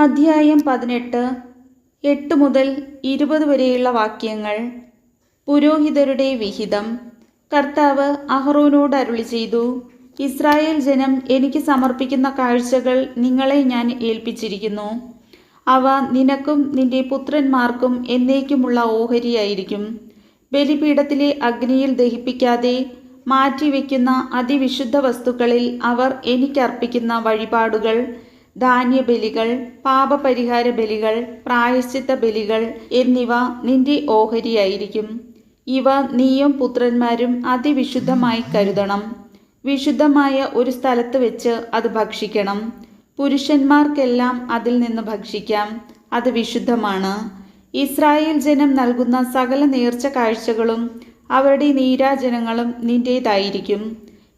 അധ്യായം 18 8 മുതൽ 20 വരെയുള്ള വാക്യങ്ങൾ. പുരോഹിതരുടെ വിഹിതം. കർത്താവ് അഹറോനോട് അരുളിച്ചെയ്തു, ഇസ്രായേൽ ജനം എനിക്ക് സമർപ്പിക്കുന്ന കാഴ്ചകൾ നിങ്ങളെ ഞാൻ ഏൽപ്പിച്ചിരിക്കുന്നു. അവ നിനക്കും നിന്റെ പുത്രന്മാർക്കും എന്നേക്കുമുള്ള ഓഹരിയായിരിക്കും. ബലിപീഠത്തിലെ അഗ്നിയിൽ ദഹിപ്പിക്കാതെ മാറ്റിവെക്കുന്ന അതിവിശുദ്ധ വസ്തുക്കളിൽ അവർ എനിക്കർപ്പിക്കുന്ന വഴിപാടുകൾ, ധാന്യബലികൾ, പാപപരിഹാര ബലികൾ, പ്രായശ്ചിത്ത ബലികൾ എന്നിവ നിന്റെ ഓഹരിയായിരിക്കും. ഇവ നീയും പുത്രന്മാരും അതിവിശുദ്ധമായി കരുതണം. വിശുദ്ധമായ ഒരു സ്ഥലത്ത് വെച്ച് അത് ഭക്ഷിക്കണം. പുരുഷന്മാർക്കെല്ലാം അതിൽ നിന്ന് ഭക്ഷിക്കാം. അത് വിശുദ്ധമാണ്. ഇസ്രായേൽ ജനം നൽകുന്ന സകല നേർച്ച കാഴ്ചകളും അവരുടെ നീരാജനങ്ങളും നിന്റേതായിരിക്കും.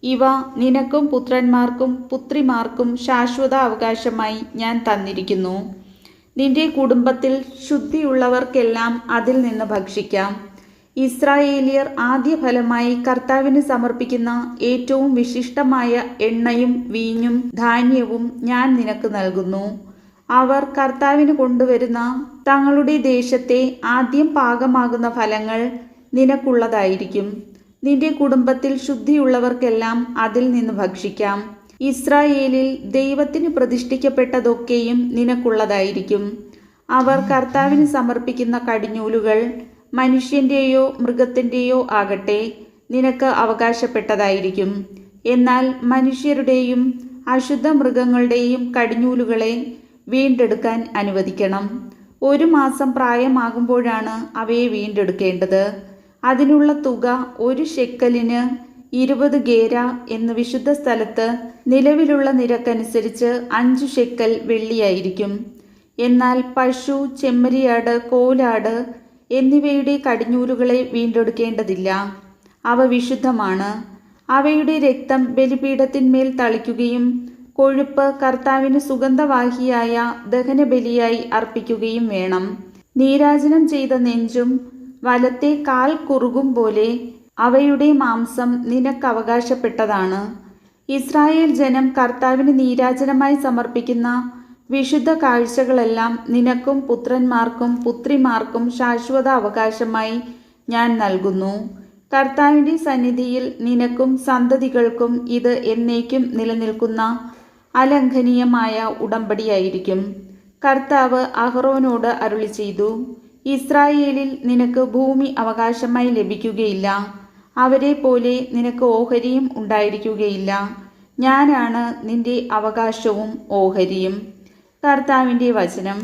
ഇവ നിനക്കും പുത്രന്മാർക്കും പുത്രിമാർക്കും ശാശ്വത അവകാശമായി ഞാൻ തന്നിരിക്കുന്നു. നിന്റെ കുടുംബത്തിൽ ശുദ്ധിയുള്ളവർക്കെല്ലാം അതിൽ നിന്ന് ഭക്ഷിക്കാം. ഇസ്രായേലിയർ ആദ്യഫലമായി കർത്താവിന് സമർപ്പിക്കുന്ന ഏറ്റവും വിശിഷ്ടമായ എണ്ണയും വീഞ്ഞും ധാന്യവും ഞാൻ നിനക്ക് നൽകുന്നു. അവർ കർത്താവിന് കൊണ്ടുവരുന്ന തങ്ങളുടെ ദേശത്തെ ആദ്യം പാകമാകുന്ന ഫലങ്ങൾ നിനക്കുള്ളതായിരിക്കും. നിന്റെ കുടുംബത്തിൽ ശുദ്ധിയുള്ളവർക്കെല്ലാം അതിൽ നിന്ന് ഭക്ഷിക്കാം. ഇസ്രായേലിൽ ദൈവത്തിന് പ്രതിഷ്ഠിക്കപ്പെട്ടതൊക്കെയും നിനക്കുള്ളതായിരിക്കും. അവർ കർത്താവിന് സമർപ്പിക്കുന്ന കടിഞ്ഞൂലുകൾ മനുഷ്യൻ്റെയോ മൃഗത്തിൻ്റെയോ ആകട്ടെ നിനക്ക് അവകാശപ്പെട്ടതായിരിക്കും. എന്നാൽ മനുഷ്യരുടെയും അശുദ്ധ മൃഗങ്ങളുടെയും കടിഞ്ഞൂലുകളെ വീണ്ടെടുക്കാൻ അനുവദിക്കണം. 1 മാസം പ്രായമാകുമ്പോഴാണ് അവയെ വീണ്ടെടുക്കേണ്ടത്. അതിനുള്ള തുക 1 ഷെക്കലിന് 20 ഗേര എന്ന് വിശുദ്ധ സ്ഥലത്ത് നിലവിലുള്ള നിരക്കനുസരിച്ച് 5 ഷെക്കൽ വെള്ളിയായിരിക്കും. എന്നാൽ പശു, ചെമ്മരിയാട്, കോലാട് എന്നിവയുടെ കടിഞ്ഞൂലുകളെ വീണ്ടെടുക്കേണ്ടതില്ല. അവ വിശുദ്ധമാണ്. അവയുടെ രക്തം ബലിപീഠത്തിന്മേൽ തളിക്കുകയും കൊഴുപ്പ് കർത്താവിന് സുഗന്ധവാഹിയായ ദഹനബലിയായി അർപ്പിക്കുകയും വേണം. നീരാജനം ചെയ്ത നെഞ്ചും വലത്തെ കാൽ കുറുകും പോലെ അവയുടെ മാംസം നിനക്ക് അവകാശപ്പെട്ടതാണ്. ഇസ്രായേൽ ജനം കർത്താവിന് നീരാജനമായി സമർപ്പിക്കുന്ന വിശുദ്ധ കാഴ്ചകളെല്ലാം നിനക്കും പുത്രന്മാർക്കും പുത്രിമാർക്കും ശാശ്വത അവകാശമായി ഞാൻ നൽകുന്നു. കർത്താവിൻ്റെ സന്നിധിയിൽ നിനക്കും സന്തതികൾക്കും ഇത് എന്നേക്കും നിലനിൽക്കുന്ന അലംഘനീയമായ ഉടമ്പടിയായിരിക്കും. കർത്താവ് അഹറോനോട് അരുളിച്ചെയ്തു, ഇസ്രായേലിൽ നിനക്ക് ഭൂമി അവകാശമായി ലഭിക്കുകയില്ല. അവരെ പോലെ നിനക്ക് ഓഹരിയും ഉണ്ടായിരിക്കുകയില്ല. ഞാനാണ് നിന്റെ അവകാശവും ഓഹരിയും. കർത്താവിൻ്റെ വചനം.